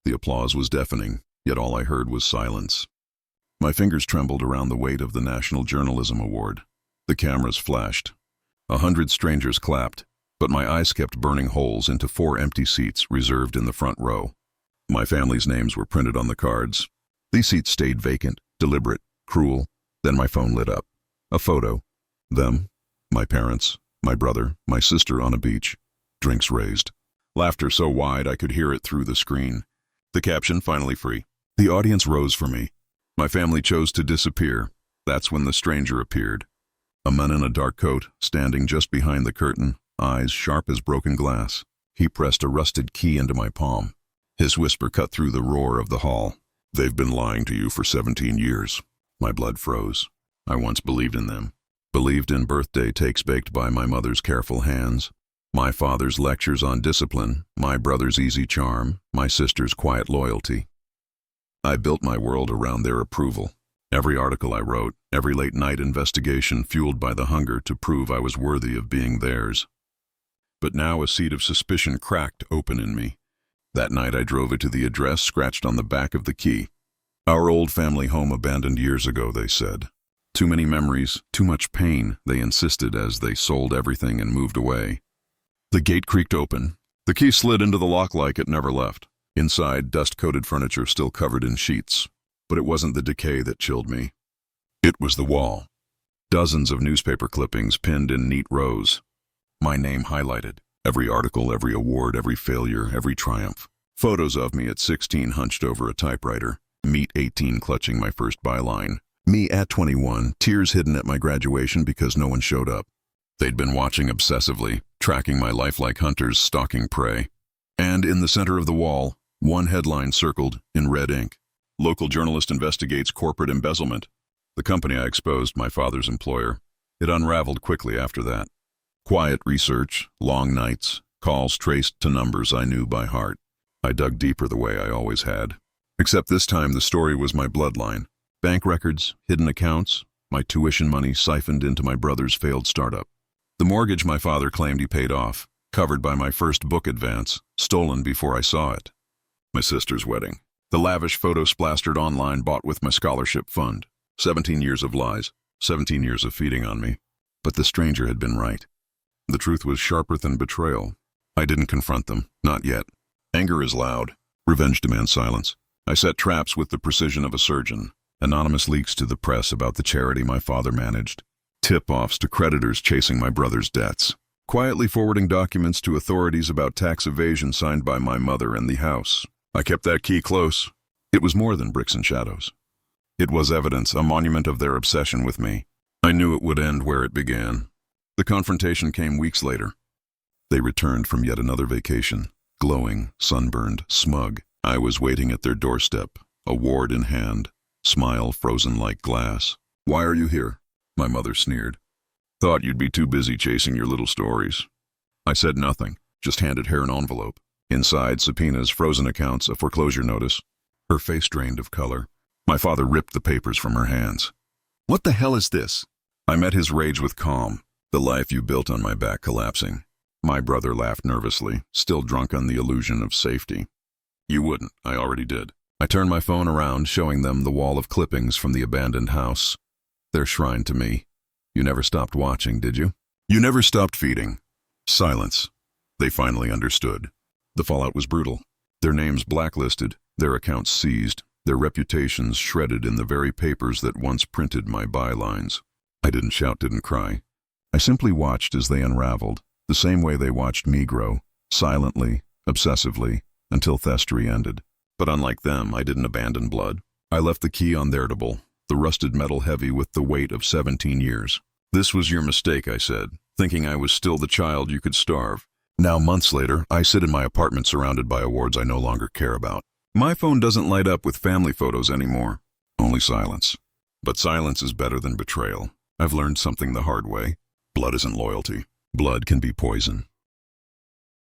The applause was deafening, yet all I heard was silence. My fingers trembled around the weight of the National Journalism Award. The cameras flashed. 100 strangers clapped, but my eyes kept burning holes into 4 empty seats reserved in the front row. My family's names were printed on the cards. These seats stayed vacant, deliberate, cruel. Then my phone lit up. A photo. Them, my parents, my brother, my sister on a beach. Drinks raised. Laughter so wide I could hear it through the screen. The caption finally free. The audience rose for me. My family chose to disappear. That's when the stranger appeared. A man in a dark coat, standing just behind the curtain, eyes sharp as broken glass. He pressed a rusted key into my palm. His whisper cut through the roar of the hall. They've been lying to you for 17 years. My blood froze. I once believed in them. Believed in birthday cakes baked by my mother's careful hands, my father's lectures on discipline, my brother's easy charm, my sister's quiet loyalty. I built my world around their approval. Every article I wrote, every late-night investigation fueled by the hunger to prove I was worthy of being theirs. But now a seed of suspicion cracked open in me. That night I drove it to the address scratched on the back of the key. Our old family home abandoned years ago, they said. Too many memories, too much pain, they insisted as they sold everything and moved away. The gate creaked open. The key slid into the lock like it never left. Inside, dust-coated furniture still covered in sheets. But it wasn't the decay that chilled me. It was the wall. Dozens of newspaper clippings pinned in neat rows. My name highlighted. Every article, every award, every failure, every triumph. Photos of me at 16 hunched over a typewriter. Me at 18 clutching my first byline. Me at 21, tears hidden at my graduation because no one showed up. They'd been watching obsessively, tracking my life like hunters stalking prey. And in the center of the wall, one headline circled in red ink. Local journalist investigates corporate embezzlement. The company I exposed, my father's employer. It unraveled quickly after that. Quiet research, long nights, calls traced to numbers I knew by heart. I dug deeper the way I always had. Except this time the story was my bloodline. Bank records, hidden accounts, my tuition money siphoned into my brother's failed startup. The mortgage my father claimed he paid off, covered by my first book advance, stolen before I saw it. My sister's wedding. The lavish photo splastered online bought with my scholarship fund. 17 years of lies, 17 years of feeding on me. But the stranger had been right. The truth was sharper than betrayal. I didn't confront them, not yet. Anger is loud. Revenge demands silence. I set traps with the precision of a surgeon. Anonymous leaks to the press about the charity my father managed. Tip-offs to creditors chasing my brother's debts. Quietly forwarding documents to authorities about tax evasion signed by my mother and the house. I kept that key close. It was more than bricks and shadows. It was evidence, a monument of their obsession with me. I knew it would end where it began. The confrontation came weeks later. They returned from yet another vacation. Glowing, sunburned, smug. I was waiting at their doorstep, award in hand. Smile frozen like glass. Why are you here? My mother sneered. Thought you'd be too busy chasing your little stories. I said nothing, just handed her an envelope. Inside, subpoenas, frozen accounts, a foreclosure notice. Her face drained of color. My father ripped the papers from her hands. What the hell is this? I met his rage with calm, the life you built on my back collapsing. My brother laughed nervously, still drunk on the illusion of safety. You wouldn't, I already did. I turned my phone around, showing them the wall of clippings from the abandoned house. Their shrine to me. You never stopped watching, did you? You never stopped feeding. Silence. They finally understood. The fallout was brutal. Their names blacklisted, their accounts seized, their reputations shredded in the very papers that once printed my bylines. I didn't shout, didn't cry. I simply watched as they unraveled, the same way they watched me grow, silently, obsessively, until Thestry ended. But unlike them, I didn't abandon blood. I left the key on their table, the rusted metal heavy with the weight of 17 years. This was your mistake, I said, thinking I was still the child you could starve. Now, months later, I sit in my apartment surrounded by awards I no longer care about. My phone doesn't light up with family photos anymore. Only silence. But silence is better than betrayal. I've learned something the hard way. Blood isn't loyalty. Blood can be poison.